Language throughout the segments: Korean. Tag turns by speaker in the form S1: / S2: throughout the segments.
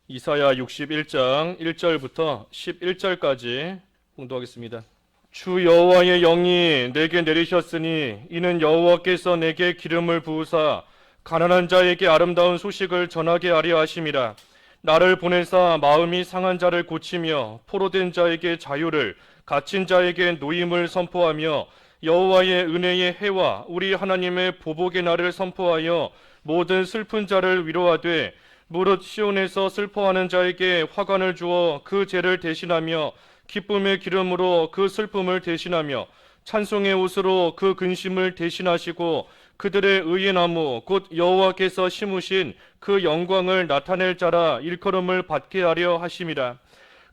S1: 이사야 61장 1절부터 11절까지 봉독하겠습니다. 주 여호와의 영이 내게 내리셨으니 이는 여호와께서 내게 기름을 부으사 가난한 자에게 아름다운 소식을 전하게 하려 하심이라. 나를 보내사 마음이 상한 자를 고치며 포로된 자에게 자유를, 갇힌 자에게 노임을 선포하며 여호와의 은혜의 해와 우리 하나님의 보복의 날을 선포하여 모든 슬픈 자를 위로하되 무릇 시온에서 슬퍼하는 자에게 화관을 주어 그 죄를 대신하며 기쁨의 기름으로 그 슬픔을 대신하며 찬송의 옷으로 그 근심을 대신하시고 그들의 의의 나무 곧 여호와께서 심으신 그 영광을 나타낼 자라 일컬음을 받게 하려 하심이라.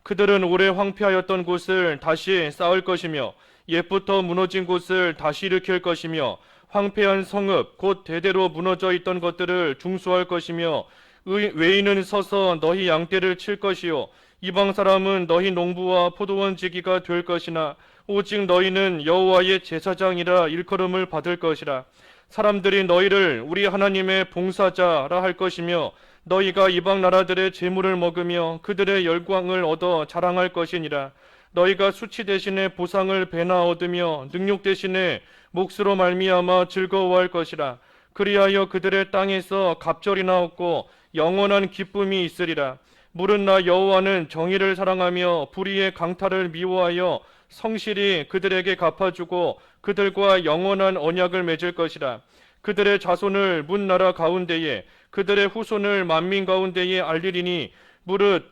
S1: 그들은 오래 황폐하였던 곳을 다시 쌓을 것이며 옛부터 무너진 곳을 다시 일으킬 것이며 황폐한 성읍 곧 대대로 무너져 있던 것들을 중수할 것이며 외인은 서서 너희 양떼를 칠 것이요 이방 사람은 너희 농부와 포도원 지기가 될 것이나 오직 너희는 여호와의 제사장이라 일컬음을 받을 것이라. 사람들이 너희를 우리 하나님의 봉사자라 할 것이며 너희가 이방 나라들의 재물을 먹으며 그들의 열광을 얻어 자랑할 것이니라. 너희가 수치 대신에 보상을 배나 얻으며 능욕 대신에 몫으로 말미암아 즐거워할 것이라. 그리하여 그들의 땅에서 갑절이나 얻고 영원한 기쁨이 있으리라. 무릇 나 여호와는 정의를 사랑하며 불의의 강탈을 미워하여 성실히 그들에게 갚아주고 그들과 영원한 언약을 맺을 것이라. 그들의 자손을 문 나라 가운데에 그들의 후손을 만민 가운데에 알리리니 무릇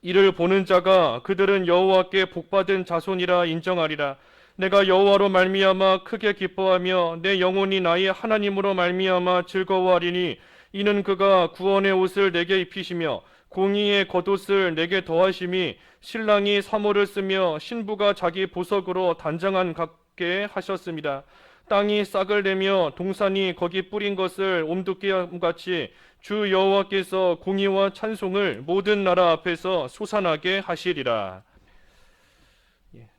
S1: 이를 보는 자가 그들은 여호와께 복받은 자손이라 인정하리라. 내가 여호와로 말미암아 크게 기뻐하며 내 영혼이 나의 하나님으로 말미암아 즐거워하리니 이는 그가 구원의 옷을 내게 입히시며 공의의 겉옷을 내게 더하심이 신랑이 사모를 쓰며 신부가 자기 보석으로 단장한 같게 하셨습니다. 땅이 싹을 내며 동산이 거기 뿌린 것을 옴돋게 함같이 주 여호와께서 공의와 찬송을 모든 나라 앞에서 솟아나게 하시리라.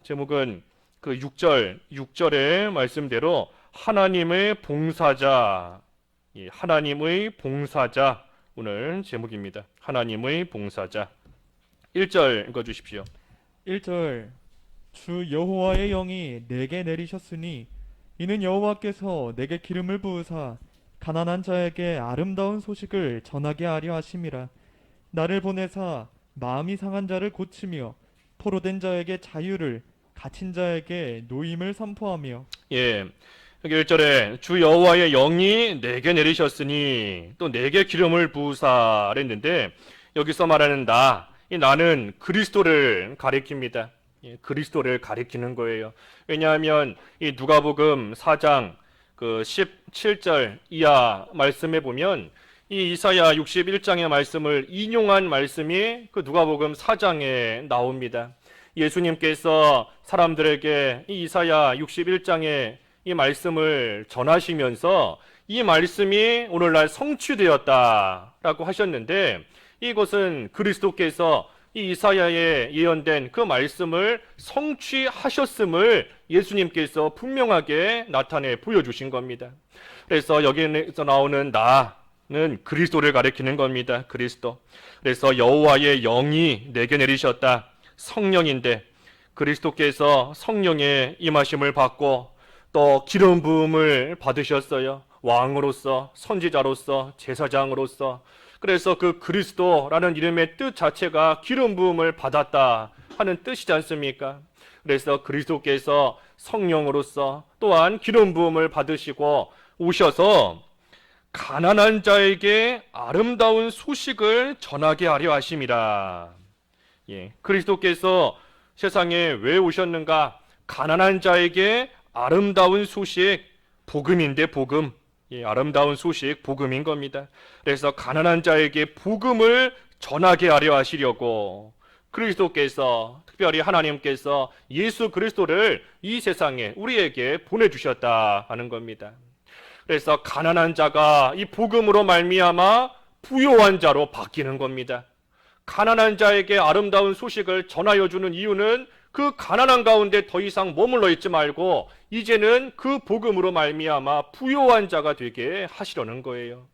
S1: 제목은 그 6절의 말씀대로 하나님의 봉사자, 하나님의 봉사자, 오늘 제목입니다. 하나님의 봉사자. 1절 읽어주십시오.
S2: 1절 주 여호와의 영이 내게 내리셨으니 이는 여호와께서 내게 기름을 부으사 가난한 자에게 아름다운 소식을 전하게 하려 하심이라. 나를 보내사 마음이 상한 자를 고치며 포로된 자에게 자유를, 갇힌 자에게 노임을 선포하며.
S1: 예, 여기 1절에 주 여호와의 영이 내게 내리셨으니 또 내게 기름을 부으사 했는데 여기서 말하는 이 나는 그리스도를 가리킵니다. 그리스도를 가리키는 거예요. 왜냐하면 이 누가복음 4장 그 17절 이하 말씀에 보면 이 이사야 61장의 말씀을 인용한 말씀이 그 누가복음 4장에 나옵니다. 예수님께서 사람들에게 이 이사야 61장의 이 말씀을 전하시면서 이 말씀이 오늘날 성취되었다라고 하셨는데 이것은 그리스도께서 이 이사야에 예언된 그 말씀을 성취하셨음을 예수님께서 분명하게 나타내 보여주신 겁니다. 그래서 여기에서 나오는 나는 그리스도를 가리키는 겁니다. 그리스도. 그래서 여호와의 영이 내게 내리셨다. 성령인데 그리스도께서 성령의 임하심을 받고 또 기름 부음을 받으셨어요. 왕으로서, 선지자로서, 제사장으로서. 그래서 그 그리스도라는 이름의 뜻 자체가 기름 부음을 받았다 하는 뜻이지 않습니까? 그래서 그리스도께서 성령으로서 또한 기름 부음을 받으시고 오셔서 가난한 자에게 아름다운 소식을 전하게 하려 하심이라. 그리스도께서 세상에 왜 오셨는가? 가난한 자에게 아름다운 소식, 복음인데 복음. 아름다운 소식, 복음인 겁니다. 그래서 가난한 자에게 복음을 전하게 하려 하시려고 그리스도께서, 특별히 하나님께서 예수 그리스도를 이 세상에 우리에게 보내주셨다 하는 겁니다. 그래서 가난한 자가 이 복음으로 말미암아 부요한 자로 바뀌는 겁니다. 가난한 자에게 아름다운 소식을 전하여 주는 이유는 그 가난한 가운데 더 이상 머물러 있지 말고 이제는 그 복음으로 말미암아 부요한 자가 되게 하시려는 거예요.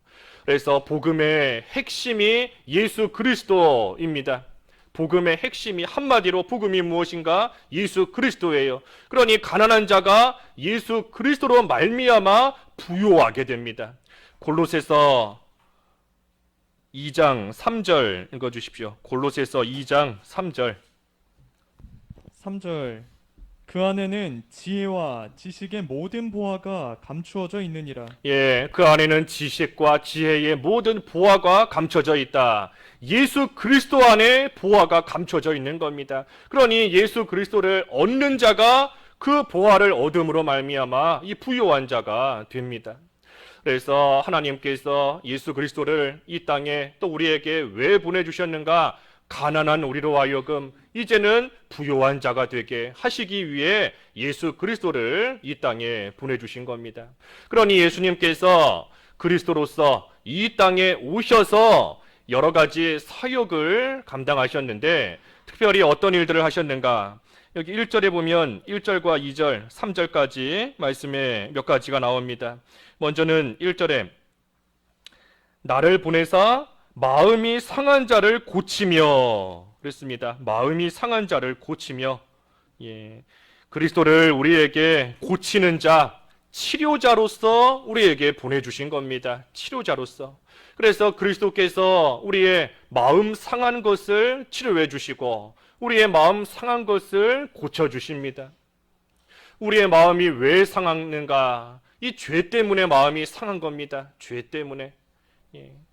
S1: 그래서 복음의 핵심이 예수 그리스도입니다. 복음의 핵심이 한마디로 복음이 무엇인가? 예수 그리스도예요. 그러니 가난한 자가 예수 그리스도로 말미암아 부요하게 됩니다. 골로새서 2장 3절 읽어주십시오. 골로새서 2장 3절.
S2: 3절 그 안에는 지혜와 지식의 모든 보화가 감추어져 있느니라.
S1: 예, 그 안에는 지식과 지혜의 모든 보화가 감춰져 있다. 예수 그리스도 안에 보화가 감춰져 있는 겁니다. 그러니 예수 그리스도를 얻는 자가 그 보화를 얻음으로 말미암아 이 부요한 자가 됩니다. 그래서 하나님께서 예수 그리스도를 이 땅에 또 우리에게 왜 보내주셨는가? 가난한 우리로 하여금 이제는 부요한 자가 되게 하시기 위해 예수 그리스도를 이 땅에 보내주신 겁니다. 그러니 예수님께서 그리스도로서 이 땅에 오셔서 여러 가지 사역을 감당하셨는데 특별히 어떤 일들을 하셨는가? 여기 1절에 보면 1절과 2절, 3절까지 말씀에 몇 가지가 나옵니다. 먼저는 1절에 나를 보내사 마음이 상한 자를 고치며 그랬습니다. 마음이 상한 자를 고치며, 예, 그리스도를 우리에게 고치는 자, 치료자로서 우리에게 보내주신 겁니다. 치료자로서. 그래서 그리스도께서 우리의 마음 상한 것을 치료해 주시고 우리의 마음 상한 것을 고쳐 주십니다. 우리의 마음이 왜 상하는가? 이 죄 때문에 마음이 상한 겁니다. 죄 때문에.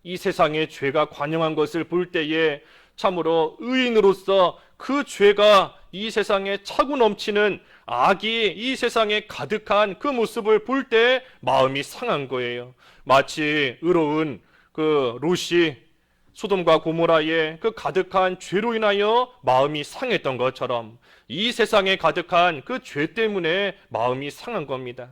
S1: 이 세상에 죄가 관영한 것을 볼 때에 참으로 의인으로서 그 죄가 이 세상에 차고 넘치는 악이 이 세상에 가득한 그 모습을 볼 때 마음이 상한 거예요. 마치 의로운 그 롯이 소돔과 고모라의 그 가득한 죄로 인하여 마음이 상했던 것처럼 이 세상에 가득한 그 죄 때문에 마음이 상한 겁니다.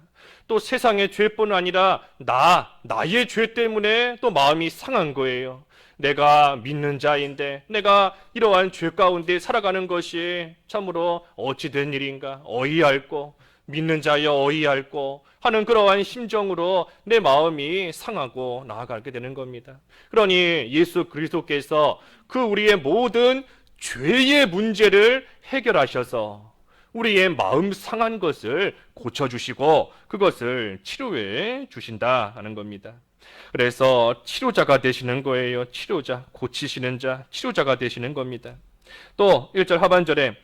S1: 또 세상의 죄뿐 아니라 나의 죄 때문에 또 마음이 상한 거예요. 내가 믿는 자인데 내가 이러한 죄 가운데 살아가는 것이 참으로 어찌된 일인가? 어이없고 믿는 자여 어이없고 하는 그러한 심정으로 내 마음이 상하고 나아가게 되는 겁니다. 그러니 예수 그리스도께서 그 우리의 모든 죄의 문제를 해결하셔서 우리의 마음 상한 것을 고쳐주시고 그것을 치료해 주신다 하는 겁니다. 그래서 치료자가 되시는 거예요. 치료자, 고치시는 자, 치료자가 되시는 겁니다. 또 1절 하반절에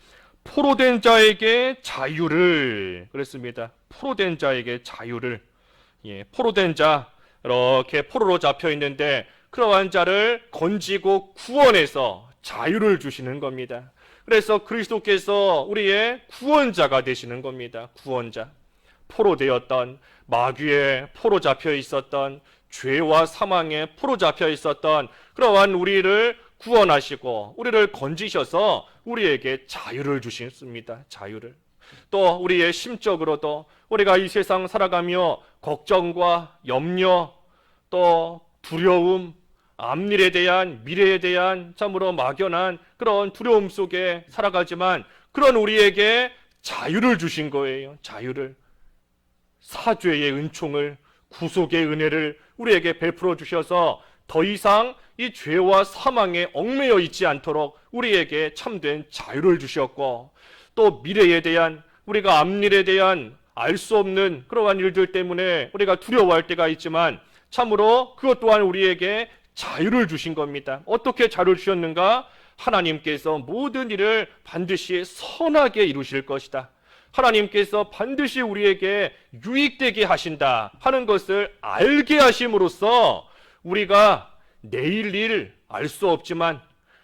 S1: 포로된 자에게 자유를 그랬습니다. 포로된 자에게 자유를. 포로된 자, 이렇게 포로로 잡혀 있는데 그러한 자를 건지고 구원해서 자유를 주시는 겁니다. 그래서 그리스도께서 우리의 구원자가 되시는 겁니다. 구원자. 포로되었던, 마귀에 포로 잡혀 있었던, 죄와 사망에 포로 잡혀 있었던 그러한 우리를 구원하시고 우리를 건지셔서 우리에게 자유를 주셨습니다. 자유를. 또 우리의 심적으로도 우리가 이 세상 살아가며 걱정과 염려, 또 두려움, 앞일에 대한, 미래에 대한 참으로 막연한 그런 두려움 속에 살아가지만 그런 우리에게 자유를 주신 거예요. 자유를. 사죄의 은총을, 구속의 은혜를 우리에게 베풀어 주셔서 더 이상 이 죄와 사망에 얽매여 있지 않도록 우리에게 참된 자유를 주셨고 또 미래에 대한, 우리가 앞일에 대한 알 수 없는 그러한 일들 때문에 우리가 두려워할 때가 있지만 참으로 그것 또한 우리에게 자유를 주신 겁니다. 어떻게 자유를 주셨는가? 하나님께서 모든 일을 반드시 선하게 이루실 것이다. 하나님께서 반드시 우리에게 유익되게 하신다 하는 것을 알게 하심으로써 우리가 내일 일 알 수 없지만,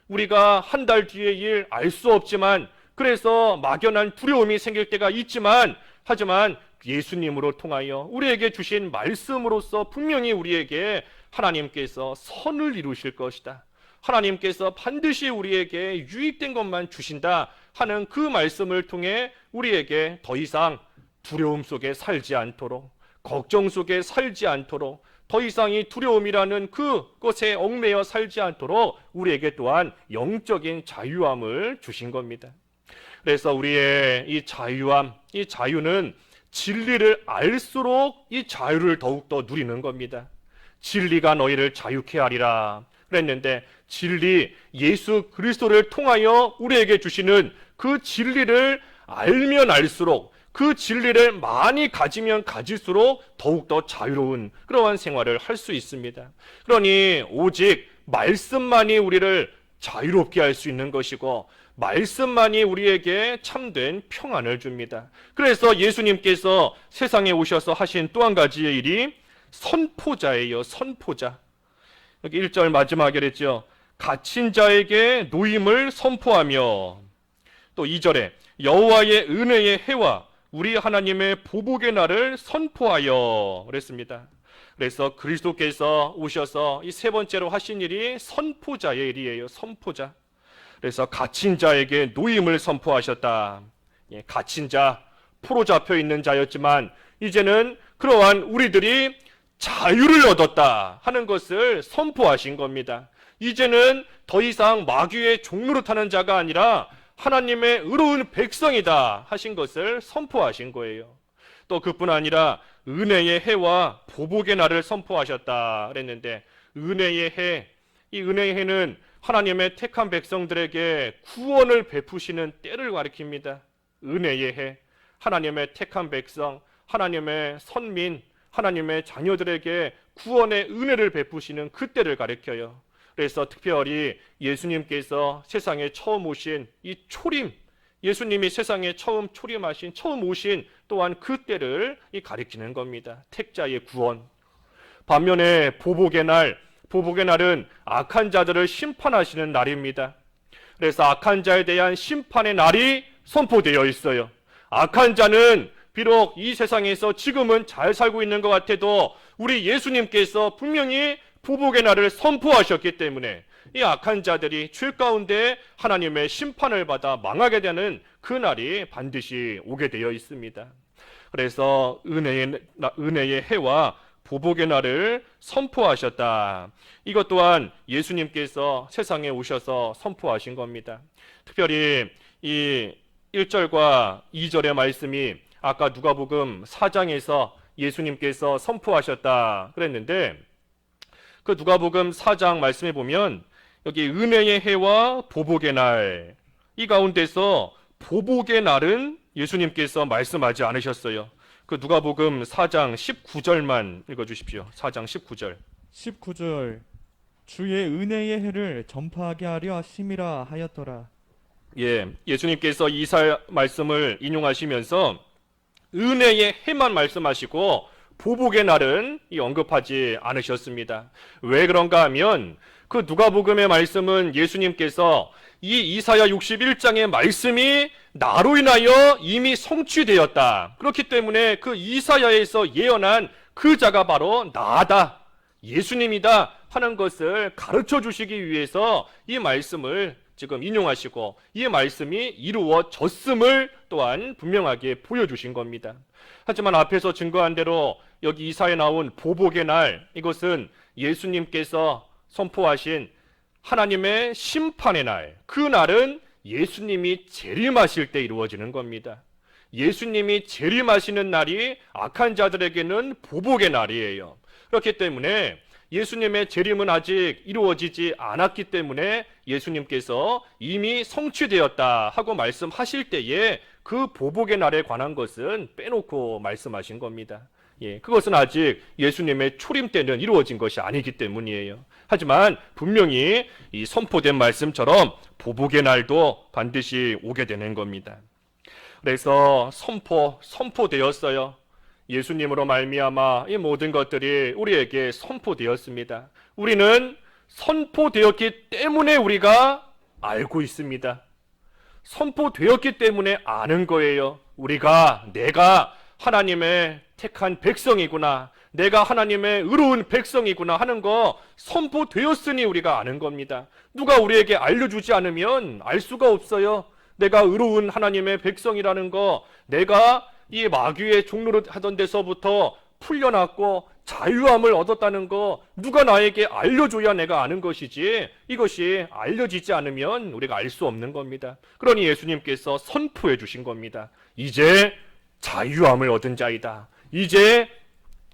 S1: 우리가 한 달 뒤의 일 알 수 없지만, 그래서 막연한 두려움이 생길 때가 있지만, 하지만 예수님으로 통하여 우리에게 주신 말씀으로써 분명히 우리에게 하나님께서 선을 이루실 것이다, 하나님께서 반드시 우리에게 유익된 것만 주신다 하는 그 말씀을 통해 우리에게 더 이상 두려움 속에 살지 않도록, 걱정 속에 살지 않도록, 더 이상 이 두려움이라는 그것에 얽매여 살지 않도록 우리에게 또한 영적인 자유함을 주신 겁니다. 그래서 우리의 이 자유함, 이 자유는 진리를 알수록 이 자유를 더욱더 누리는 겁니다. 진리가 너희를 자유케 하리라 그랬는데, 진리, 예수 그리스도를 통하여 우리에게 주시는 그 진리를 알면 알수록, 그 진리를 많이 가지면 가질수록 더욱더 자유로운 그러한 생활을 할 수 있습니다. 그러니 오직 말씀만이 우리를 자유롭게 할 수 있는 것이고, 말씀만이 우리에게 참된 평안을 줍니다. 그래서 예수님께서 세상에 오셔서 하신 또 한 가지의 일이 선포자예요. 선포자. 여기 1절 마지막에 그랬죠. 갇힌 자에게 노임을 선포하며, 또 2절에 여호와의 은혜의 해와 우리 하나님의 보복의 날을 선포하여 그랬습니다. 그래서 그리스도께서 오셔서 이 세 번째로 하신 일이 선포자의 일이에요. 선포자. 그래서 갇힌 자에게 노임을 선포하셨다. 갇힌 자, 포로 잡혀 있는 자였지만 이제는 그러한 우리들이 자유를 얻었다 하는 것을 선포하신 겁니다. 이제는 더 이상 마귀의 종노릇 하는 자가 아니라 하나님의 의로운 백성이다 하신 것을 선포하신 거예요. 또 그뿐 아니라 은혜의 해와 보복의 날을 선포하셨다 그랬는데, 은혜의 해, 이 은혜의 해는 하나님의 택한 백성들에게 구원을 베푸시는 때를 가리킵니다. 은혜의 해, 하나님의 택한 백성, 하나님의 선민, 하나님의 자녀들에게 구원의 은혜를 베푸시는 그때를 가리켜요. 그래서 특별히 예수님께서 세상에 처음 오신 이 초림, 예수님이 세상에 처음 초림하신, 처음 오신 또한 그때를 가리키는 겁니다. 택자의 구원. 반면에 보복의 날은 악한 자들을 심판하시는 날입니다. 그래서 악한 자에 대한 심판의 날이 선포되어 있어요. 악한 자는 비록 이 세상에서 지금은 잘 살고 있는 것 같아도 우리 예수님께서 분명히 보복의 날을 선포하셨기 때문에 이 악한 자들이 죄 가운데 하나님의 심판을 받아 망하게 되는 그 날이 반드시 오게 되어 있습니다. 그래서 은혜의 해와 보복의 날을 선포하셨다. 이것 또한 예수님께서 세상에 오셔서 선포하신 겁니다. 특별히 이 1절과 2절의 말씀이 아까 누가복음 4장에서 예수님께서 선포하셨다 그랬는데, 그 누가복음 4장 말씀에 보면 여기 은혜의 해와 보복의 날, 이 가운데서 보복의 날은 예수님께서 말씀하지 않으셨어요. 그 누가복음 4장 19절만 읽어주십시오. 4장 19절.
S2: 19절 주의 은혜의 해를 전파하게 하려 하심이라 하였더라.
S1: 예수님께서 이사 말씀을 인용하시면서 은혜의 해만 말씀하시고 보복의 날은 언급하지 않으셨습니다. 왜 그런가 하면 그 누가복음의 말씀은 예수님께서 이 이사야 61장의 말씀이 나로 인하여 이미 성취되었다. 그렇기 때문에 그 이사야에서 예언한 그 자가 바로 나다, 예수님이다 하는 것을 가르쳐 주시기 위해서 이 말씀을 지금 인용하시고 이 말씀이 이루어졌음을 또한 분명하게 보여주신 겁니다. 하지만 앞에서 증거한 대로 여기 이사에 나온 보복의 날, 이것은 예수님께서 선포하신 하나님의 심판의 날, 그 날은 예수님이 재림하실 때 이루어지는 겁니다. 예수님이 재림하시는 날이 악한 자들에게는 보복의 날이에요. 그렇기 때문에 예수님의 재림은 아직 이루어지지 않았기 때문에 예수님께서 이미 성취되었다 하고 말씀하실 때에 그 보복의 날에 관한 것은 빼놓고 말씀하신 겁니다. 그것은 아직 예수님의 초림 때는 이루어진 것이 아니기 때문이에요. 하지만 분명히 이 선포된 말씀처럼 보복의 날도 반드시 오게 되는 겁니다. 그래서 선포되었어요. 예수님으로 말미암아 이 모든 것들이 우리에게 선포되었습니다. 우리는 선포되었기 때문에 우리가 알고 있습니다. 선포되었기 때문에 아는 거예요. 내가 하나님의 택한 백성이구나, 내가 하나님의 의로운 백성이구나 하는 거 선포되었으니 우리가 아는 겁니다. 누가 우리에게 알려주지 않으면 알 수가 없어요. 내가 의로운 하나님의 백성이라는 거, 내가 이 마귀의 종노릇 하던 데서부터 풀려났고 자유함을 얻었다는 거 누가 나에게 알려줘야 내가 아는 것이지, 이것이 알려지지 않으면 우리가 알 수 없는 겁니다. 그러니 예수님께서 선포해 주신 겁니다. 이제 자유함을 얻은 자이다. 이제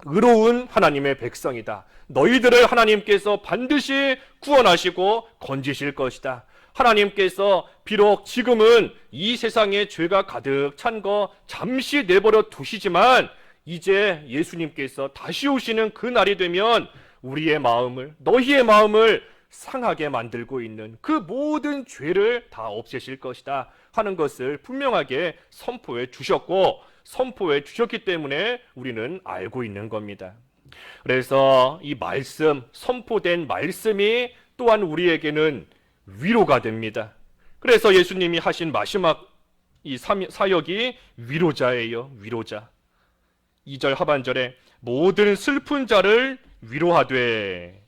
S1: 의로운 하나님의 백성이다. 너희들을 하나님께서 반드시 구원하시고 건지실 것이다. 하나님께서 비록 지금은 이 세상에 죄가 가득 찬 거 잠시 내버려 두시지만 이제 예수님께서 다시 오시는 그 날이 되면 우리의 마음을, 너희의 마음을 상하게 만들고 있는 그 모든 죄를 다 없애실 것이다 하는 것을 분명하게 선포해 주셨고, 선포해 주셨기 때문에 우리는 알고 있는 겁니다. 그래서 이 말씀, 선포된 말씀이 또한 우리에게는 위로가 됩니다. 그래서 예수님이 하신 마지막 이 사역이 위로자예요. 위로자. 2절 하반절에 모든 슬픈 자를 위로하되,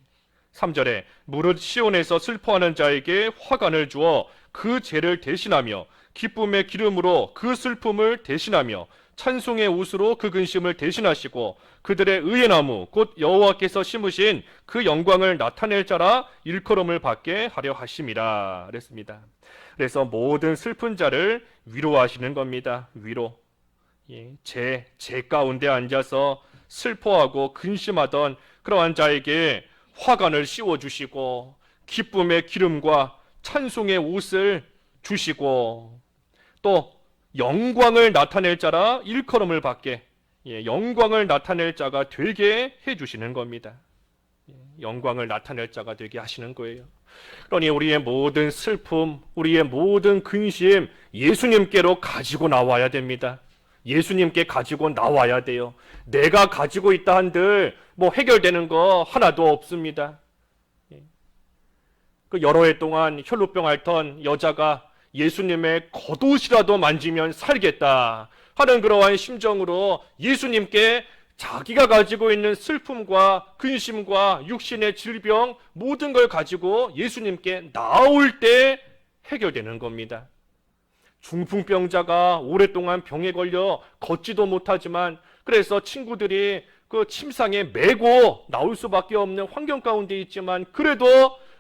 S1: 3절에 무릇 시온에서 슬퍼하는 자에게 화관을 주어 그 죄를 대신하며 기쁨의 기름으로 그 슬픔을 대신하며 찬송의 옷으로 그 근심을 대신하시고 그들의 의의 나무 곧 여호와께서 심으신 그 영광을 나타낼 자라 일컬음을 받게 하려 하심이라 그랬습니다. 그래서 모든 슬픈 자를 위로하시는 겁니다. 위로. 제 가운데 앉아서 슬퍼하고 근심하던 그러한 자에게 화관을 씌워주시고 기쁨의 기름과 찬송의 옷을 주시고 또 영광을 나타낼 자라 일컬음을 받게, 영광을 나타낼 자가 되게 해주시는 겁니다. 영광을 나타낼 자가 되게 하시는 거예요. 그러니 우리의 모든 슬픔, 우리의 모든 근심 예수님께로 가지고 나와야 됩니다. 예수님께 가지고 나와야 돼요. 내가 가지고 있다 한들 뭐 해결되는 거 하나도 없습니다. 그 여러 해 동안 혈루병 앓던 여자가 예수님의 겉옷이라도 만지면 살겠다 하는 그러한 심정으로 예수님께 자기가 가지고 있는 슬픔과 근심과 육신의 질병 모든 걸 가지고 예수님께 나올 때 해결되는 겁니다. 중풍병자가 오랫동안 병에 걸려 걷지도 못하지만 그래서 친구들이 그 침상에 메고 나올 수밖에 없는 환경 가운데 있지만 그래도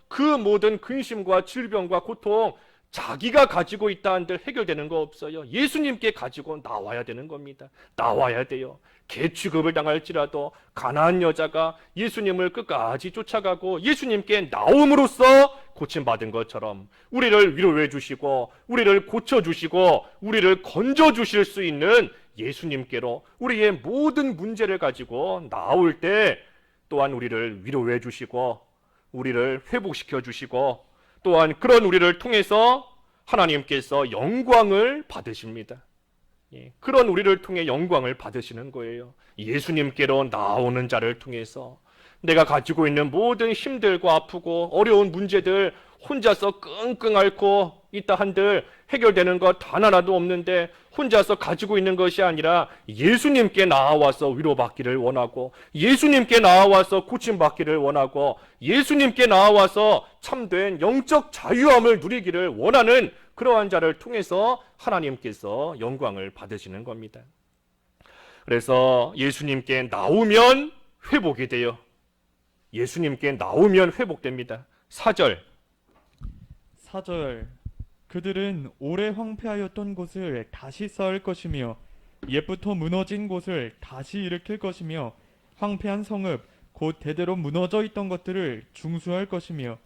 S1: 그 모든 근심과 질병과 고통 자기가 가지고 있다 한들 해결되는 거 없어요. 예수님께 가지고 나와야 되는 겁니다. 나와야 돼요. 개취급을 당할지라도 가난한 여자가 예수님을 끝까지 쫓아가고 예수님께 나옴으로써 고침받은 것처럼 우리를 위로해 주시고 우리를 고쳐주시고 우리를 건져주실 수 있는 예수님께로 우리의 모든 문제를 가지고 나올 때 또한 우리를 위로해 주시고 우리를 회복시켜 주시고 또한 그런 우리를 통해서 하나님께서 영광을 받으십니다. 그런 우리를 통해 영광을 받으시는 거예요. 예수님께로 나오는 자를 통해서 내가 가지고 있는 모든 힘들고 아프고 어려운 문제들 혼자서 끙끙 앓고 있다 한들 해결되는 것 단 하나도 없는데 혼자서 가지고 있는 것이 아니라 예수님께 나와서 위로받기를 원하고 예수님께 나와서 고침받기를 원하고 예수님께 나와서 참된 영적 자유함을 누리기를 원하는 그러한 자를 통해서 하나님께서 영광을 받으시는 겁니다. 그래서 예수님께 나오면 회복이 돼요. 예수님께 나오면 회복됩니다. 4절
S2: 그들은 오래 황폐하였던 곳을 다시 쌓을 것이며 옛부터 무너진 곳을 다시 일으킬 것이며 황폐한 성읍 곧 대대로 무너져 있던 것들을 중수할 것이며.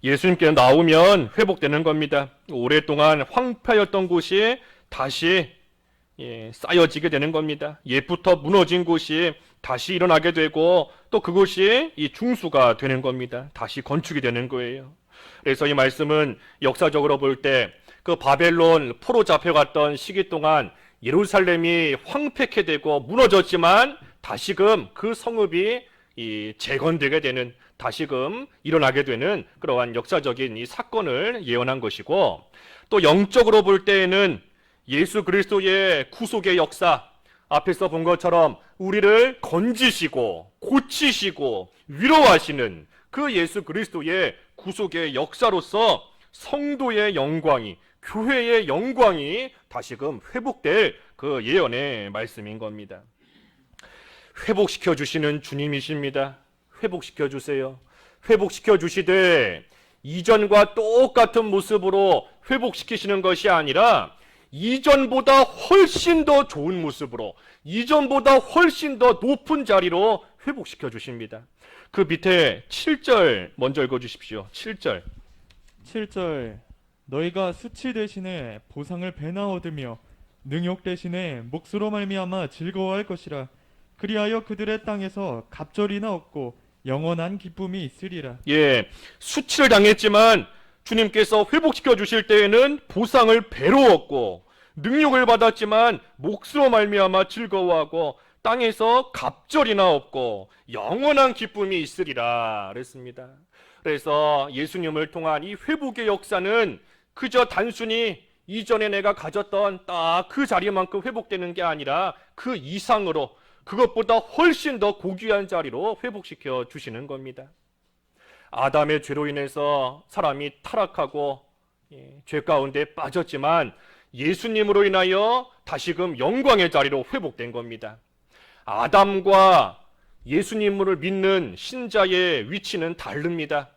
S1: 예수님께 나오면 회복되는 겁니다. 오랫동안 황폐하였던 곳이 다시 쌓여지게 되는 겁니다. 옛부터 무너진 곳이 다시 일어나게 되고 또 그곳이 이 중수가 되는 겁니다. 다시 건축이 되는 거예요. 그래서 이 말씀은 역사적으로 볼 때 그 바벨론 포로 잡혀갔던 시기 동안 예루살렘이 황폐케 되고 무너졌지만 다시금 그 성읍이 재건되게 되는, 다시금 일어나게 되는 그러한 역사적인 이 사건을 예언한 것이고, 또 영적으로 볼 때에는 예수 그리스도의 구속의 역사, 앞에서 본 것처럼 우리를 건지시고 고치시고 위로하시는 그 예수 그리스도의 구속의 역사로서 성도의 영광이, 교회의 영광이 다시금 회복될 그 예언의 말씀인 겁니다. 회복시켜 주시는 주님이십니다. 회복시켜 주세요. 회복시켜 주시되 이전과 똑같은 모습으로 회복시키시는 것이 아니라 이전보다 훨씬 더 좋은 모습으로, 이전보다 훨씬 더 높은 자리로 회복시켜 주십니다. 그 밑에 7절 먼저 읽어 주십시오. 7절.
S2: 7절 너희가 수치 대신에 보상을 배나 얻으며 능욕 대신에 몫으로 말미암아 즐거워할 것이라. 그리하여 그들의 땅에서 갑절이나 얻고 영원한 기쁨이 있으리라.
S1: 예, 수치를 당했지만 주님께서 회복시켜 주실 때에는 보상을 배로 얻고, 능욕을 받았지만 몫으로 말미암아 즐거워하고, 땅에서 갑절이나 얻고 영원한 기쁨이 있으리라 그랬습니다. 그래서 예수님을 통한 이 회복의 역사는 그저 단순히 이전에 내가 가졌던 딱 그 자리만큼 회복되는 게 아니라 그 이상으로, 그것보다 훨씬 더 고귀한 자리로 회복시켜 주시는 겁니다. 아담의 죄로 인해서 사람이 타락하고 죄 가운데 빠졌지만 예수님으로 인하여 다시금 영광의 자리로 회복된 겁니다. 아담과 예수님을 믿는 신자의 위치는 다릅니다.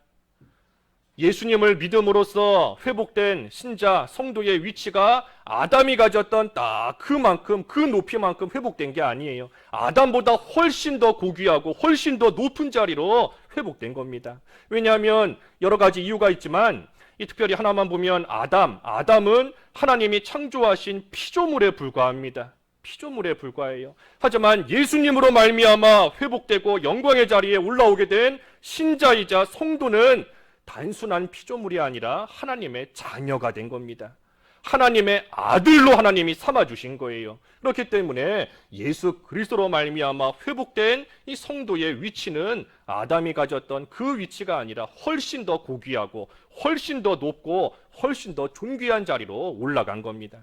S1: 예수님을 믿음으로써 회복된 신자, 성도의 위치가 아담이 가졌던 딱 그만큼, 그 높이만큼 회복된 게 아니에요. 아담보다 훨씬 더 고귀하고 훨씬 더 높은 자리로 회복된 겁니다. 왜냐하면 여러 가지 이유가 있지만 특별히 하나만 보면 아담은 하나님이 창조하신 피조물에 불과합니다. 피조물에 불과해요. 하지만 예수님으로 말미암아 회복되고 영광의 자리에 올라오게 된 신자이자 성도는 단순한 피조물이 아니라 하나님의 자녀가 된 겁니다. 하나님의 아들로 하나님이 삼아주신 거예요. 그렇기 때문에 예수 그리스도로 말미암아 회복된 이 성도의 위치는 아담이 가졌던 그 위치가 아니라 훨씬 더 고귀하고 훨씬 더 높고 훨씬 더 존귀한 자리로 올라간 겁니다.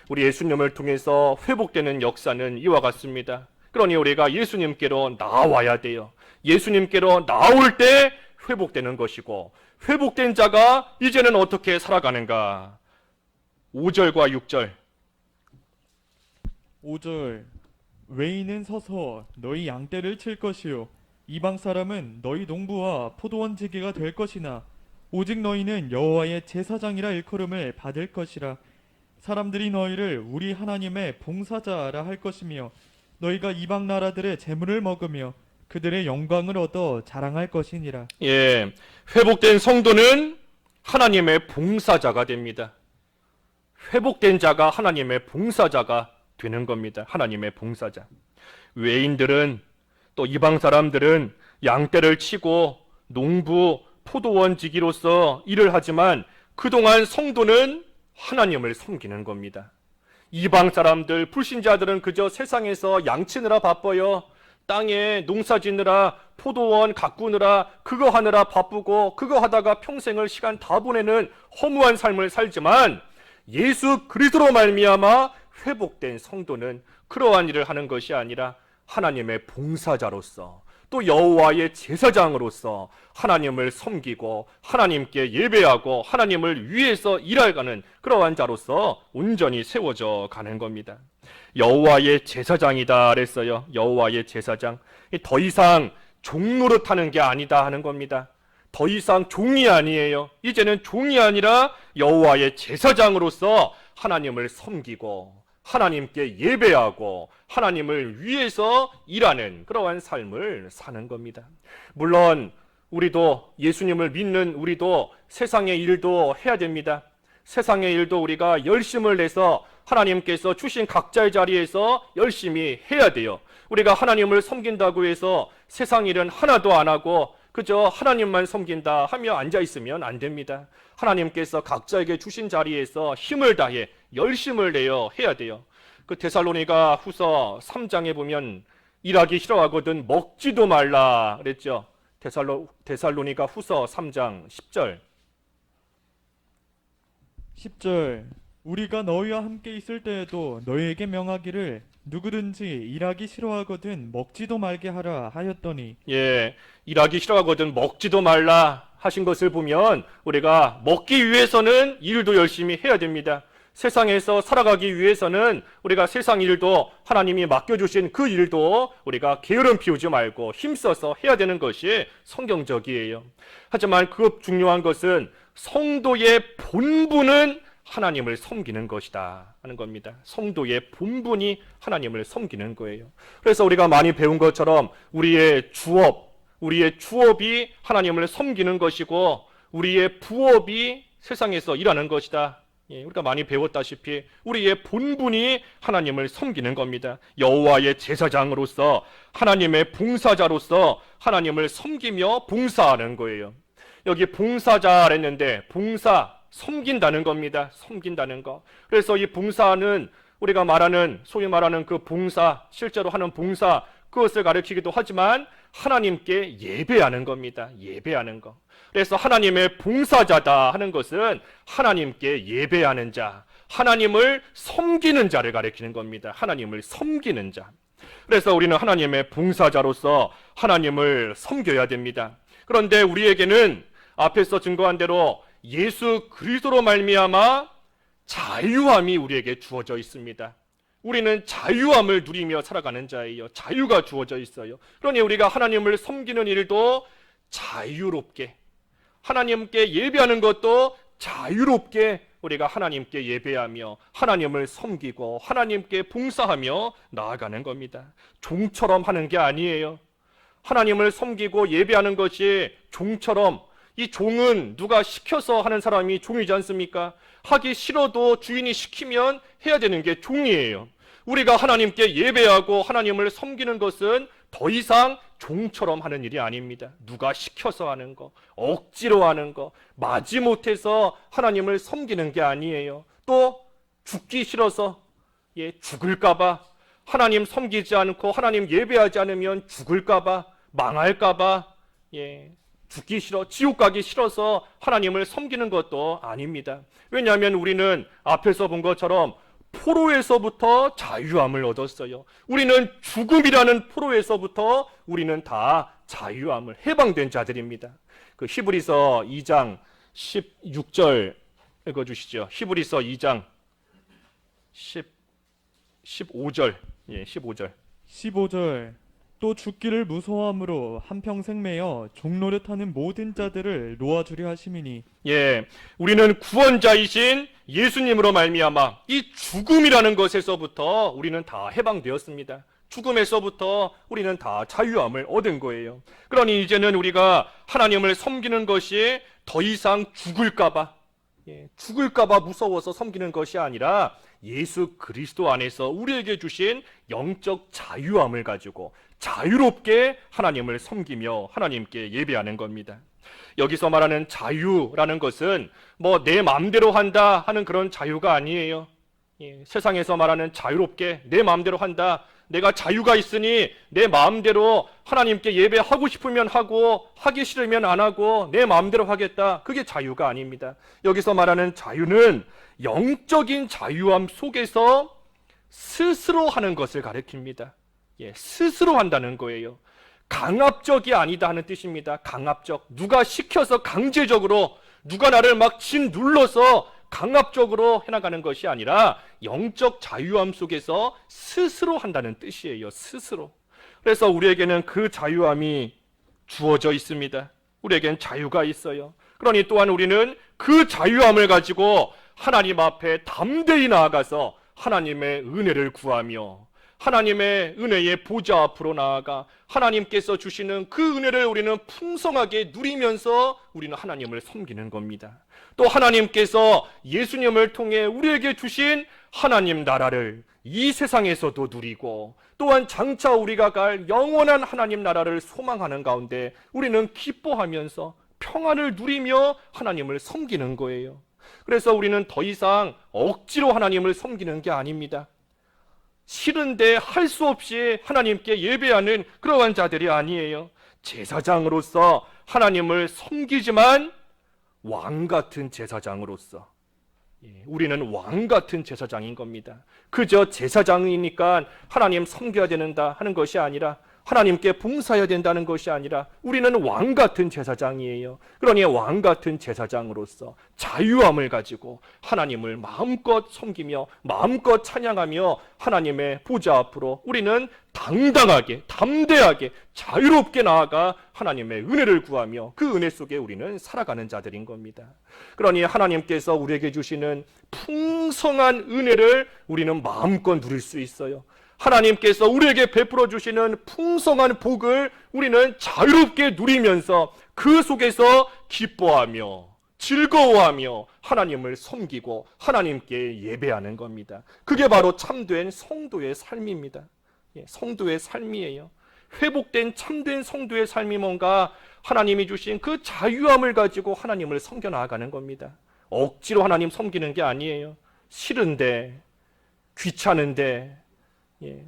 S1: 우리 예수님을 통해서 회복되는 역사는 이와 같습니다. 그러니 우리가 예수님께로 나와야 돼요. 예수님께로 나올 때 회복되는 것이고, 회복된 자가 이제는 어떻게 살아가는가? 5절과 6절.
S2: 5절 외인은 서서 너희 양떼를 칠 것이요 이방 사람은 너희 농부와 포도원 지기가 될 것이나 오직 너희는 여호와의 제사장이라 일컬음을 받을 것이라. 사람들이 너희를 우리 하나님의 봉사자라 할 것이며 너희가 이방 나라들의 재물을 먹으며 그들의 영광을 얻어 자랑할 것이니라.
S1: 예, 회복된 성도는 하나님의 봉사자가 됩니다. 회복된 자가 하나님의 봉사자가 되는 겁니다. 하나님의 봉사자. 외인들은, 또 이방 사람들은 양떼를 치고 농부, 포도원 지기로서 일을 하지만 그동안 성도는 하나님을 섬기는 겁니다. 이방 사람들, 불신자들은 그저 세상에서 양치느라 바빠요. 땅에 농사 짓느라, 포도원 가꾸느라, 그거 하느라 바쁘고 그거 하다가 평생을 시간 다 보내는 허무한 삶을 살지만 예수 그리스도로 말미암아 회복된 성도는 그러한 일을 하는 것이 아니라 하나님의 봉사자로서, 또 여호와의 제사장으로서 하나님을 섬기고 하나님께 예배하고 하나님을 위해서 일하는 그러한 자로서 온전히 세워져 가는 겁니다. 여호와의 제사장이다 그랬어요. 여호와의 제사장. 더 이상 종 노릇하는 게 아니다 하는 겁니다. 더 이상 종이 아니에요. 이제는 종이 아니라 여호와의 제사장으로서 하나님을 섬기고 하나님께 예배하고 하나님을 위해서 일하는 그러한 삶을 사는 겁니다. 물론 우리도, 예수님을 믿는 우리도 세상의 일도 해야 됩니다. 세상의 일도 우리가 열심을 내서 하나님께서 주신 각자의 자리에서 열심히 해야 돼요. 우리가 하나님을 섬긴다고 해서 세상 일은 하나도 안 하고 그저 하나님만 섬긴다 하며 앉아있으면 안 됩니다. 하나님께서 각자에게 주신 자리에서 힘을 다해 열심을 내어 해야 돼요. 그 데살로니가 후서 3장에 보면 일하기 싫어하거든 먹지도 말라 그랬죠. 데살로니가 후서 3장 10절.
S2: 10절 우리가 너희와 함께 있을 때에도 너희에게 명하기를 누구든지 일하기 싫어하거든 먹지도 말게 하라 하였더니.
S1: 예, 일하기 싫어하거든 먹지도 말라 하신 것을 보면 우리가 먹기 위해서는 일도 열심히 해야 됩니다. 세상에서 살아가기 위해서는 우리가 세상 일도, 하나님이 맡겨주신 그 일도 우리가 게으름 피우지 말고 힘써서 해야 되는 것이 성경적이에요. 하지만 그 중요한 것은 성도의 본분은 하나님을 섬기는 것이다 하는 겁니다. 성도의 본분이 하나님을 섬기는 거예요. 그래서 우리가 많이 배운 것처럼 우리의 주업이 하나님을 섬기는 것이고 우리의 부업이 세상에서 일하는 것이다. 우리가 많이 배웠다시피 우리의 본분이 하나님을 섬기는 겁니다. 여호와의 제사장으로서 하나님의 봉사자로서 하나님을 섬기며 봉사하는 거예요. 여기 봉사자 했는데 봉사, 섬긴다는 겁니다. 섬긴다는 거. 그래서 이 봉사는 우리가 말하는 소위 말하는 그 봉사, 실제로 하는 봉사, 그것을 가리키기도 하지만 하나님께 예배하는 겁니다. 예배하는 거. 그래서 하나님의 봉사자다 하는 것은 하나님께 예배하는 자, 하나님을 섬기는 자를 가리키는 겁니다. 하나님을 섬기는 자. 그래서 우리는 하나님의 봉사자로서 하나님을 섬겨야 됩니다. 그런데 우리에게는 앞에서 증거한 대로 예수 그리스도로 말미암아 자유함이 우리에게 주어져 있습니다. 우리는 자유함을 누리며 살아가는 자예요. 자유가 주어져 있어요. 그러니 우리가 하나님을 섬기는 일도 자유롭게, 하나님께 예배하는 것도 자유롭게 우리가 하나님께 예배하며 하나님을 섬기고 하나님께 봉사하며 나아가는 겁니다. 종처럼 하는 게 아니에요. 하나님을 섬기고 예배하는 것이 종처럼, 이 종은 누가 시켜서 하는 사람이 종이지 않습니까? 하기 싫어도 주인이 시키면 해야 되는 게 종이에요. 우리가 하나님께 예배하고 하나님을 섬기는 것은 더 이상 종처럼 하는 일이 아닙니다. 누가 시켜서 하는 거, 억지로 하는 거, 마지못해서 하나님을 섬기는 게 아니에요. 또 죽기 싫어서 죽을까봐, 하나님 섬기지 않고 하나님 예배하지 않으면 죽을까봐, 망할까봐, 죽기 싫어, 지옥 가기 싫어서 하나님을 섬기는 것도 아닙니다. 왜냐하면 우리는 앞에서 본 것처럼 포로에서부터 자유함을 얻었어요. 우리는 죽음이라는 포로에서부터 우리는 다 자유함을, 해방된 자들입니다. 그 히브리서 2장 16절 읽어주시죠. 히브리서 2장 15절. 15절.
S2: 15절. 또 죽기를 무서워함으로 한평생 매여 종노릇하는 모든 자들을 놓아주려 하심이니.
S1: 우리는 구원자이신 예수님으로 말미암아 이 죽음이라는 것에서부터 우리는 다 해방되었습니다. 죽음에서부터 우리는 다 자유함을 얻은 거예요. 그러니 이제는 우리가 하나님을 섬기는 것이 더 이상 죽을까봐 무서워서 섬기는 것이 아니라 예수 그리스도 안에서 우리에게 주신 영적 자유함을 가지고 자유롭게 하나님을 섬기며 하나님께 예배하는 겁니다. 여기서 말하는 자유라는 것은 내 마음대로 한다 하는 그런 자유가 아니에요. 세상에서 말하는 자유롭게 내 마음대로 한다, 내가 자유가 있으니 내 마음대로 하나님께 예배하고 싶으면 하고 하기 싫으면 안 하고 내 마음대로 하겠다, 그게 자유가 아닙니다. 여기서 말하는 자유는 영적인 자유함 속에서 스스로 하는 것을 가리킵니다. 스스로 한다는 거예요. 강압적이 아니다 하는 뜻입니다. 강압적, 누가 시켜서 강제적으로, 누가 나를 막 짓눌러서 강압적으로 해나가는 것이 아니라 영적 자유함 속에서 스스로 한다는 뜻이에요. 스스로. 그래서 우리에게는 그 자유함이 주어져 있습니다. 우리에겐 자유가 있어요. 그러니 또한 우리는 그 자유함을 가지고 하나님 앞에 담대히 나아가서 하나님의 은혜를 구하며 하나님의 은혜의 보좌 앞으로 나아가 하나님께서 주시는 그 은혜를 우리는 풍성하게 누리면서 우리는 하나님을 섬기는 겁니다. 또 하나님께서 예수님을 통해 우리에게 주신 하나님 나라를 이 세상에서도 누리고 또한 장차 우리가 갈 영원한 하나님 나라를 소망하는 가운데 우리는 기뻐하면서 평안을 누리며 하나님을 섬기는 거예요. 그래서 우리는 더 이상 억지로 하나님을 섬기는 게 아닙니다. 싫은데 할 수 없이 하나님께 예배하는 그러한 자들이 아니에요. 제사장으로서 하나님을 섬기지만 왕같은 제사장으로서, 우리는 왕같은 제사장인 겁니다. 그저 제사장이니까 하나님 섬겨야 된다 하는 것이 아니라, 하나님께 봉사해야 된다는 것이 아니라 우리는 왕같은 제사장이에요. 그러니 왕같은 제사장으로서 자유함을 가지고 하나님을 마음껏 섬기며 마음껏 찬양하며 하나님의 보좌 앞으로 우리는 당당하게, 담대하게, 자유롭게 나아가 하나님의 은혜를 구하며 그 은혜 속에 우리는 살아가는 자들인 겁니다. 그러니 하나님께서 우리에게 주시는 풍성한 은혜를 우리는 마음껏 누릴 수 있어요. 하나님께서 우리에게 베풀어 주시는 풍성한 복을 우리는 자유롭게 누리면서 그 속에서 기뻐하며 즐거워하며 하나님을 섬기고 하나님께 예배하는 겁니다. 그게 바로 참된 성도의 삶입니다. 성도의 삶이에요. 회복된 참된 성도의 삶이 뭔가 하나님이 주신 그 자유함을 가지고 하나님을 섬겨 나아가는 겁니다. 억지로 하나님 섬기는 게 아니에요. 싫은데, 귀찮은데,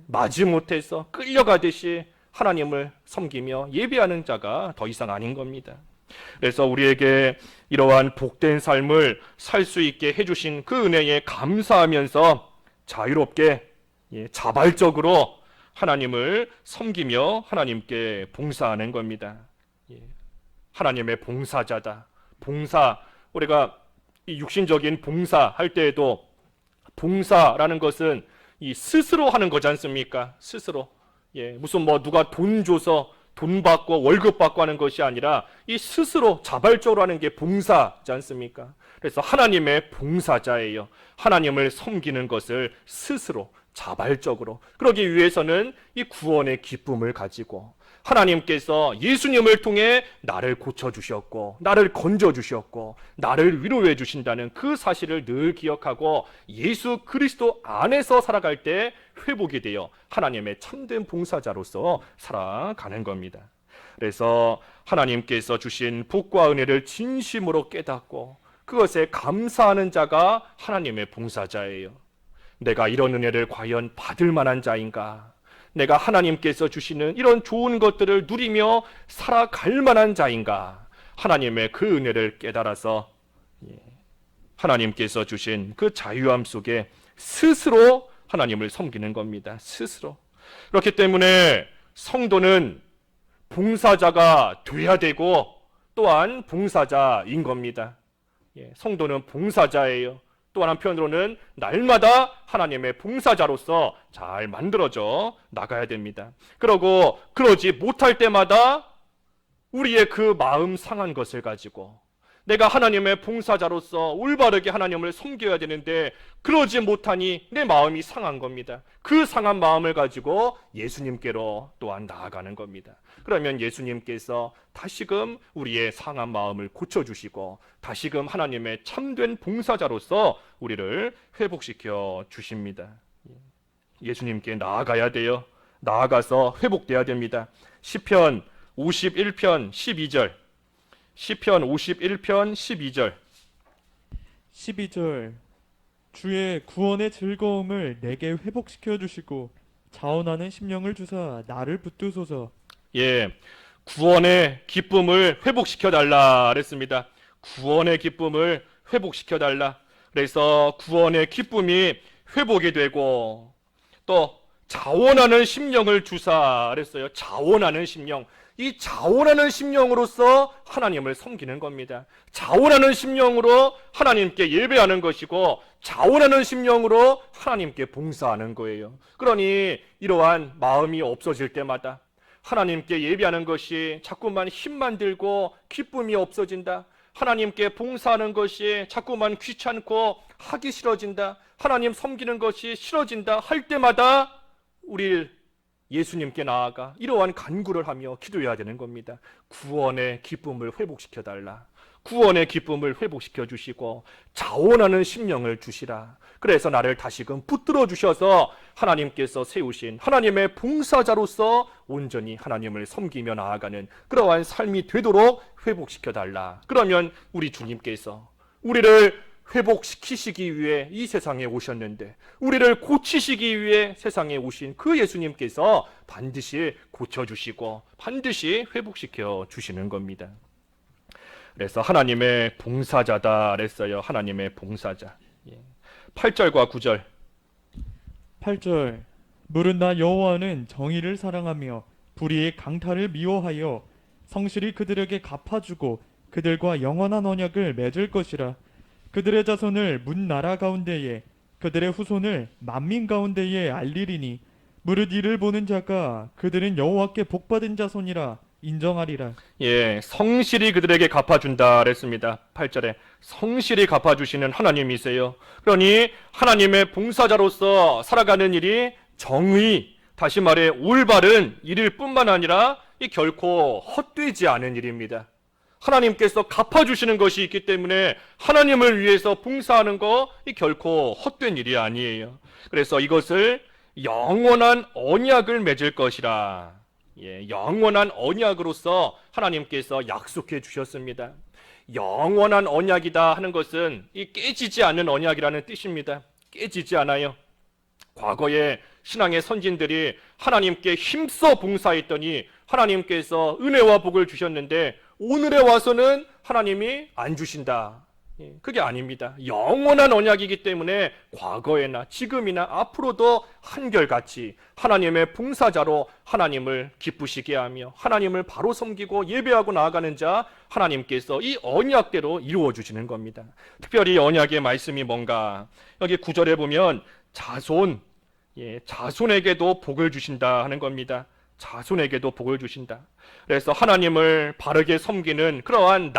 S1: 마지못해서 끌려가듯이 하나님을 섬기며 예배하는 자가 더 이상 아닌 겁니다. 그래서 우리에게 이러한 복된 삶을 살 수 있게 해주신 그 은혜에 감사하면서 자유롭게 자발적으로 하나님을 섬기며 하나님께 봉사하는 겁니다. 하나님의 봉사자다. 봉사, 우리가 이 육신적인 봉사 할 때에도 봉사라는 것은 이 스스로 하는 거지 않습니까? 스스로. 무슨 뭐 누가 돈 줘서 돈 받고 월급 받고 하는 것이 아니라 이 스스로 자발적으로 하는 게 봉사지 않습니까? 그래서 하나님의 봉사자예요. 하나님을 섬기는 것을 스스로 자발적으로. 그러기 위해서는 이 구원의 기쁨을 가지고 하나님께서 예수님을 통해 나를 고쳐주셨고 나를 건져주셨고 나를 위로해 주신다는 그 사실을 늘 기억하고 예수 그리스도 안에서 살아갈 때 회복이 되어 하나님의 참된 봉사자로서 살아가는 겁니다. 그래서 하나님께서 주신 복과 은혜를 진심으로 깨닫고 그것에 감사하는 자가 하나님의 봉사자예요. 내가 이런 은혜를 과연 받을 만한 자인가? 내가 하나님께서 주시는 이런 좋은 것들을 누리며 살아갈 만한 자인가? 하나님의 그 은혜를 깨달아서 하나님께서 주신 그 자유함 속에 스스로 하나님을 섬기는 겁니다. 스스로. 그렇기 때문에 성도는 봉사자가 돼야 되고 또한 봉사자인 겁니다. 성도는 봉사자예요. 또 한편으로는 날마다 하나님의 봉사자로서 잘 만들어져 나가야 됩니다. 그러고 그러지 못할 때마다 우리의 그 마음 상한 것을 가지고 내가 하나님의 봉사자로서 올바르게 하나님을 섬겨야 되는데 그러지 못하니 내 마음이 상한 겁니다. 그 상한 마음을 가지고 예수님께로 또한 나아가는 겁니다. 그러면 예수님께서 다시금 우리의 상한 마음을 고쳐주시고 다시금 하나님의 참된 봉사자로서 우리를 회복시켜 주십니다. 예수님께 나아가야 돼요. 나아가서 회복돼야 됩니다. 시편 51편 12절 시편 51편 12절
S2: 12절 주의 구원의 즐거움을 내게 회복시켜 주시고 자원하는 심령을 주사 나를 붙드소서.
S1: 구원의 기쁨을 회복시켜 달라 그랬습니다. 구원의 기쁨을 회복시켜 달라. 그래서 구원의 기쁨이 회복이 되고 또 자원하는 심령을 주사 그랬어요. 자원하는 심령. 이 자원하는 심령으로서 하나님을 섬기는 겁니다. 자원하는 심령으로 하나님께 예배하는 것이고 자원하는 심령으로 하나님께 봉사하는 거예요. 그러니 이러한 마음이 없어질 때마다 하나님께 예배하는 것이 자꾸만 힘만 들고 기쁨이 없어진다. 하나님께 봉사하는 것이 자꾸만 귀찮고 하기 싫어진다. 하나님 섬기는 것이 싫어진다 할 때마다 우리 예수님께 나아가 이러한 간구를 하며 기도해야 되는 겁니다. 구원의 기쁨을 회복시켜 달라. 구원의 기쁨을 회복시켜 주시고 자원하는 심령을 주시라. 그래서 나를 다시금 붙들어 주셔서 하나님께서 세우신 하나님의 봉사자로서 온전히 하나님을 섬기며 나아가는 그러한 삶이 되도록 회복시켜 달라. 그러면 우리 주님께서 우리를 회복시키시기 위해 이 세상에 오셨는데 우리를 고치시기 위해 세상에 오신 그 예수님께서 반드시 고쳐주시고 반드시 회복시켜 주시는 겁니다. 그래서 하나님의 봉사자다 그랬어요. 하나님의 봉사자. 8절과 9절
S2: 8절 물은 나 여호와는 정의를 사랑하며 불의의 강탈을 미워하여 성실히 그들에게 갚아주고 그들과 영원한 언약을 맺을 것이라. 그들의 자손을 문 나라 가운데에 그들의 후손을 만민 가운데에 알리리니 무릇 이를 보는 자가 그들은 여호와께 복받은 자손이라 인정하리라.
S1: 예, 성실히 그들에게 갚아준다 그랬습니다. 8절에 성실히 갚아주시는 하나님이세요. 그러니 하나님의 봉사자로서 살아가는 일이 정의, 다시 말해 올바른 일일 뿐만 아니라 이 결코 헛되지 않은 일입니다. 하나님께서 갚아주시는 것이 있기 때문에 하나님을 위해서 봉사하는 거 이 결코 헛된 일이 아니에요. 그래서 이것을 영원한 언약을 맺을 것이라. 예, 영원한 언약으로서 하나님께서 약속해 주셨습니다. 영원한 언약이다 하는 것은 이 깨지지 않는 언약이라는 뜻입니다. 깨지지 않아요. 과거에 신앙의 선진들이 하나님께 힘써 봉사했더니 하나님께서 은혜와 복을 주셨는데 오늘에 와서는 하나님이 안 주신다. 그게 아닙니다. 영원한 언약이기 때문에 과거에나 지금이나 앞으로도 한결같이 하나님의 봉사자로 하나님을 기쁘시게 하며 하나님을 바로 섬기고 예배하고 나아가는 자 하나님께서 이 언약대로 이루어 주시는 겁니다. 특별히 언약의 말씀이 뭔가 여기 9절에 보면 자손, 자손에게도 복을 주신다 하는 겁니다. 자손에게도 복을 주신다. 그래서 하나님을 바르게 섬기는 그러한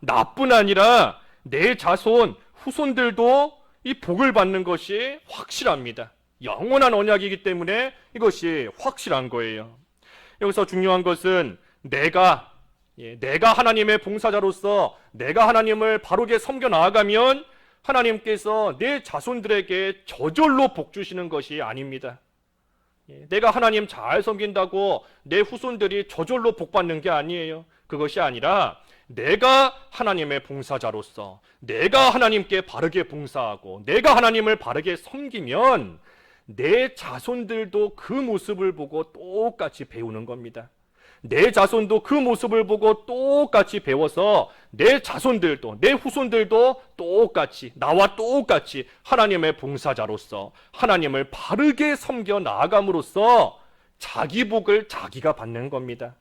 S1: 나뿐 아니라 내 자손, 후손들도 이 복을 받는 것이 확실합니다. 영원한 언약이기 때문에 이것이 확실한 거예요. 여기서 중요한 것은 내가 하나님의 봉사자로서 내가 하나님을 바르게 섬겨 나아가면 하나님께서 내 자손들에게 저절로 복 주시는 것이 아닙니다. 내가 하나님 잘 섬긴다고 내 후손들이 저절로 복 받는 게 아니에요. 그것이 아니라 내가 하나님의 봉사자로서 내가 하나님께 바르게 봉사하고 내가 하나님을 바르게 섬기면 내 자손들도 그 모습을 보고 똑같이 배우는 겁니다. 내 자손도 그 모습을 보고 똑같이 배워서 내 자손들도 내 후손들도 똑같이 나와 똑같이 하나님의 봉사자로서 하나님을 바르게 섬겨 나아감으로써 자기 복을 자기가 받는 겁니다.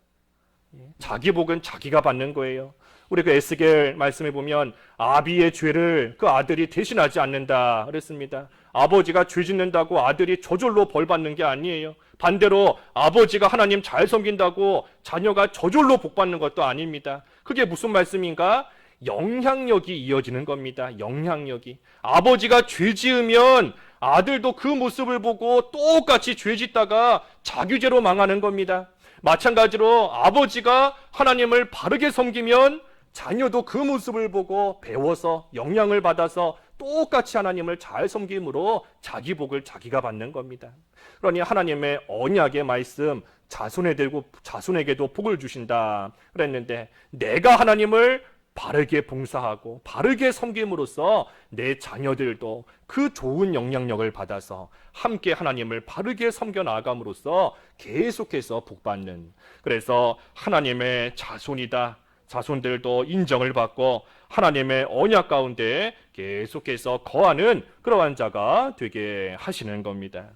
S1: 자기 복은 자기가 받는 거예요. 우리 그 에스겔 말씀에 보면 아비의 죄를 그 아들이 대신하지 않는다 그랬습니다. 아버지가 죄 짓는다고 아들이 저절로 벌 받는 게 아니에요. 반대로 아버지가 하나님 잘 섬긴다고 자녀가 저절로 복 받는 것도 아닙니다. 그게 무슨 말씀인가? 영향력이 이어지는 겁니다. 영향력이. 아버지가 죄 지으면 아들도 그 모습을 보고 똑같이 죄 짓다가 자규제로 망하는 겁니다. 마찬가지로 아버지가 하나님을 바르게 섬기면 자녀도 그 모습을 보고 배워서 영향을 받아서 똑같이 하나님을 잘 섬김으로 자기 복을 자기가 받는 겁니다. 그러니 하나님의 언약의 말씀 자손에게도 복을 주신다 그랬는데 내가 하나님을 바르게 봉사하고 바르게 섬김으로써 내 자녀들도 그 좋은 영향력을 받아서 함께 하나님을 바르게 섬겨 나아감으로써 계속해서 복받는, 그래서 하나님의 자손이다, 자손들도 인정을 받고 하나님의 언약 가운데 계속해서 거하는 그러한 자가 되게 하시는 겁니다.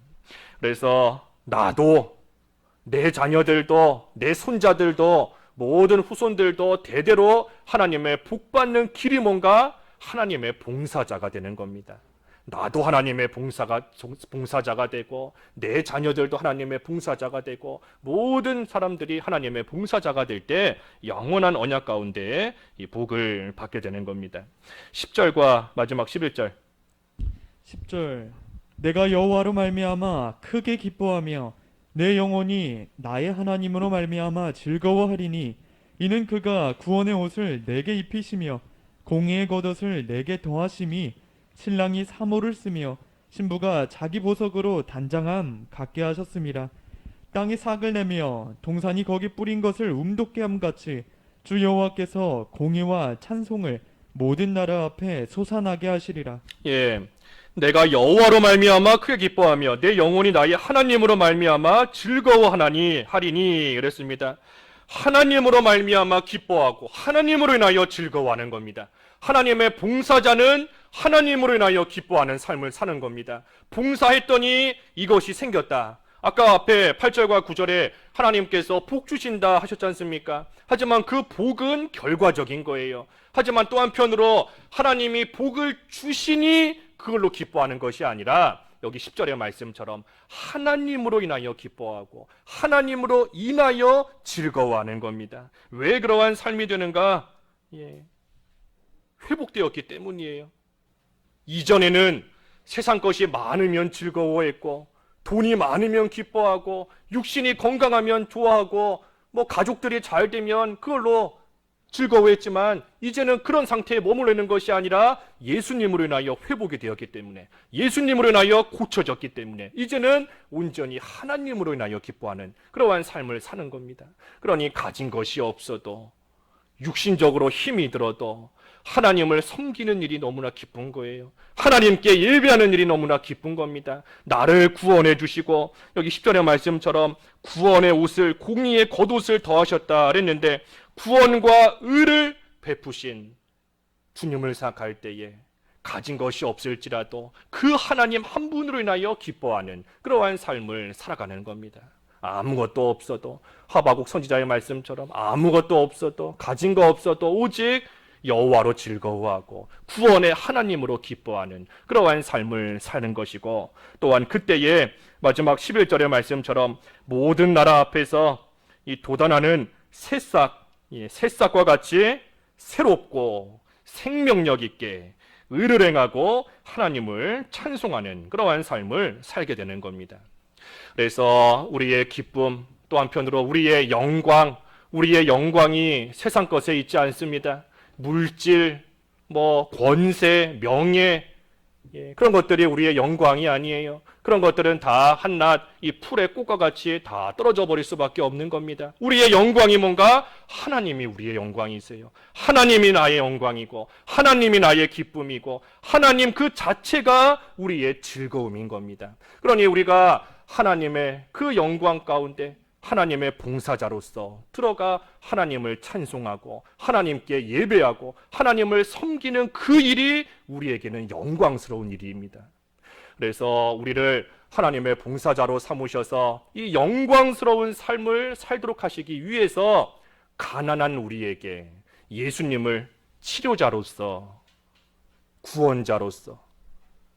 S1: 그래서 나도 내 자녀들도 내 손자들도 모든 후손들도 대대로 하나님의 복받는 길이 뭔가 하나님의 봉사자가 되는 겁니다. 나도 하나님의 봉사자가 되고 내 자녀들도 하나님의 봉사자가 되고 모든 사람들이 하나님의 봉사자가 될 때 영원한 언약 가운데 이 복을 받게 되는 겁니다. 10절과 마지막 11절.
S2: 10절 내가 여호와로 말미암아 크게 기뻐하며 내 영혼이 나의 하나님으로 말미암아 즐거워하리니 이는 그가 구원의 옷을 내게 입히시며 공의의 겉옷을 내게 더하심이 신랑이 사모를 쓰며 신부가 자기 보석으로 단장함 갖게 하셨음이라. 땅이 삭을 내며 동산이 거기 뿌린 것을 움돋게 함같이 주 여호와께서 공의와 찬송을 모든 나라 앞에 솟아나게 하시리라.
S1: 예, 내가 여호와로 말미암아 크게 기뻐하며 내 영혼이 나의 하나님으로 말미암아 즐거워하나니 하리니 그랬습니다. 하나님으로 말미암아 기뻐하고 하나님으로 인하여 즐거워하는 겁니다. 하나님의 봉사자는 하나님으로 인하여 기뻐하는 삶을 사는 겁니다. 봉사했더니 이것이 생겼다. 아까 앞에 8절과 9절에 하나님께서 복 주신다 하셨지 않습니까? 하지만 그 복은 결과적인 거예요. 하지만 또 한편으로 하나님이 복을 주시니 그걸로 기뻐하는 것이 아니라 여기 10절의 말씀처럼 하나님으로 인하여 기뻐하고 하나님으로 인하여 즐거워하는 겁니다. 왜 그러한 삶이 되는가? 회복되었기 때문이에요. 이전에는 세상 것이 많으면 즐거워했고 돈이 많으면 기뻐하고 육신이 건강하면 좋아하고 뭐 가족들이 잘 되면 그걸로 즐거워했지만 이제는 그런 상태에 머물러 있는 것이 아니라 예수님으로 인하여 회복이 되었기 때문에 예수님으로 인하여 고쳐졌기 때문에 이제는 온전히 하나님으로 인하여 기뻐하는 그러한 삶을 사는 겁니다. 그러니 가진 것이 없어도 육신적으로 힘이 들어도 하나님을 섬기는 일이 너무나 기쁜 거예요. 하나님께 예배하는 일이 너무나 기쁜 겁니다. 나를 구원해 주시고 여기 10절의 말씀처럼 구원의 옷을 공의의 겉옷을 더하셨다 그랬는데 구원과 의를 베푸신 주님을 생각할 때에 가진 것이 없을지라도 그 하나님 한 분으로 인하여 기뻐하는 그러한 삶을 살아가는 겁니다. 아무것도 없어도 하바국 선지자의 말씀처럼 아무것도 없어도 가진 거 없어도 오직 여호와로 즐거워하고 구원의 하나님으로 기뻐하는 그러한 삶을 사는 것이고 또한 그때의 마지막 11절의 말씀처럼 모든 나라 앞에서 이 돋아나는 새싹과 같이 새롭고 생명력 있게 의를 행하고 하나님을 찬송하는 그러한 삶을 살게 되는 겁니다. 그래서 우리의 기쁨 또 한편으로 우리의 영광이 세상 것에 있지 않습니다. 물질, 권세, 명예 그런 것들이 우리의 영광이 아니에요. 그런 것들은 다 한낱 이 풀의 꽃과 같이 다 떨어져 버릴 수밖에 없는 겁니다. 우리의 영광이 뭔가? 하나님이 우리의 영광이세요. 하나님이 나의 영광이고 하나님이 나의 기쁨이고 하나님 그 자체가 우리의 즐거움인 겁니다. 그러니 우리가 하나님의 그 영광 가운데 하나님의 봉사자로서 들어가 하나님을 찬송하고 하나님께 예배하고 하나님을 섬기는 그 일이 우리에게는 영광스러운 일입니다. 그래서 우리를 하나님의 봉사자로 삼으셔서 이 영광스러운 삶을 살도록 하시기 위해서 가난한 우리에게 예수님을 치료자로서 구원자로서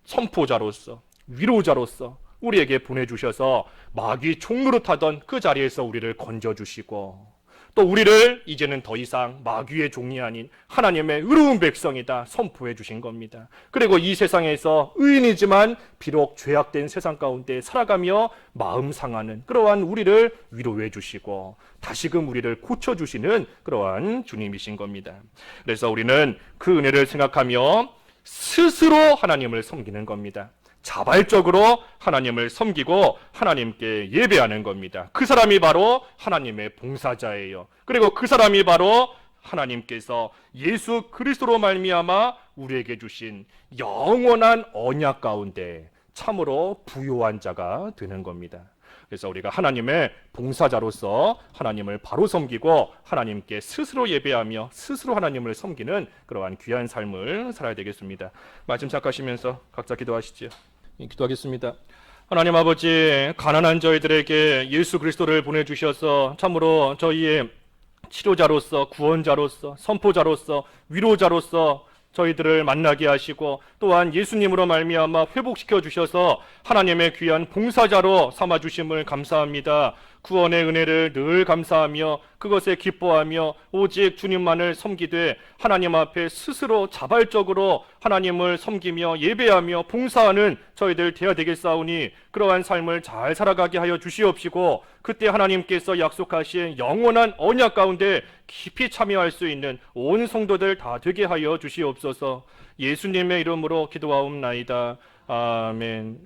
S1: 선포자로서 위로자로서 우리에게 보내주셔서 마귀 종노릇하던 그 자리에서 우리를 건져주시고 또 우리를 이제는 더 이상 마귀의 종이 아닌 하나님의 의로운 백성이다 선포해 주신 겁니다. 그리고 이 세상에서 의인이지만 비록 죄악된 세상 가운데 살아가며 마음 상하는 그러한 우리를 위로해 주시고 다시금 우리를 고쳐주시는 그러한 주님이신 겁니다. 그래서 우리는 그 은혜를 생각하며 스스로 하나님을 섬기는 겁니다. 자발적으로 하나님을 섬기고 하나님께 예배하는 겁니다. 그 사람이 바로 하나님의 봉사자예요. 그리고 그 사람이 바로 하나님께서 예수 그리스도로 말미암아 우리에게 주신 영원한 언약 가운데 참으로 부요한 자가 되는 겁니다. 그래서 우리가 하나님의 봉사자로서 하나님을 바로 섬기고 하나님께 스스로 예배하며 스스로 하나님을 섬기는 그러한 귀한 삶을 살아야 되겠습니다. 말씀 착하시면서 각자 기도하시죠. 기도하겠습니다. 하나님 아버지, 가난한 저희들에게 예수 그리스도를 보내주셔서 참으로 저희의 치료자로서 구원자로서 선포자로서 위로자로서 저희들을 만나게 하시고 또한 예수님으로 말미암아 회복시켜 주셔서 하나님의 귀한 봉사자로 삼아 주심을 감사합니다. 구원의 은혜를 늘 감사하며 그것에 기뻐하며 오직 주님만을 섬기되 하나님 앞에 스스로 자발적으로 하나님을 섬기며 예배하며 봉사하는 저희들 되어야 되겠사오니 그러한 삶을 잘 살아가게 하여 주시옵시고 그때 하나님께서 약속하신 영원한 언약 가운데 깊이 참여할 수 있는 온 성도들 다 되게 하여 주시옵소서. 예수님의 이름으로 기도하옵나이다. 아멘.